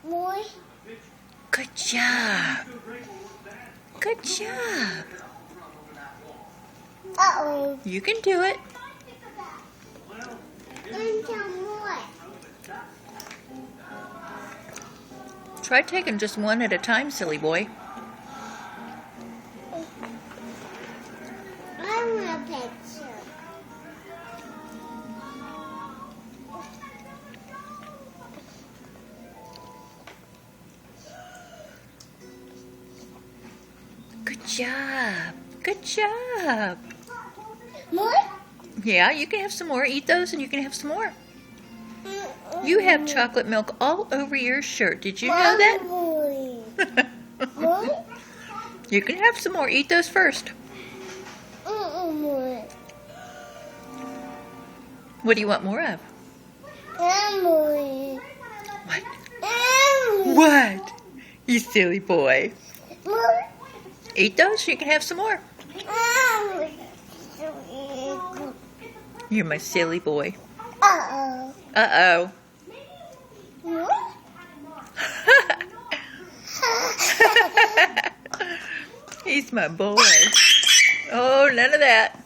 Boy. Good job. Good job. Uh-oh. You can do it. And some more. Try taking just one at a time, silly boy. I want a picture. Good job. Good job. More? Yeah, you can have some more. Eat those and you can have some more. You have chocolate milk all over your shirt. Did you know that? More? You can have some more. Eat those first. More. What do you want more of? More. What? What? You silly boy. More. Eat those so you can have some more. You're my silly boy. Uh-oh. Uh-oh. What? He's my boy. Oh, none of that.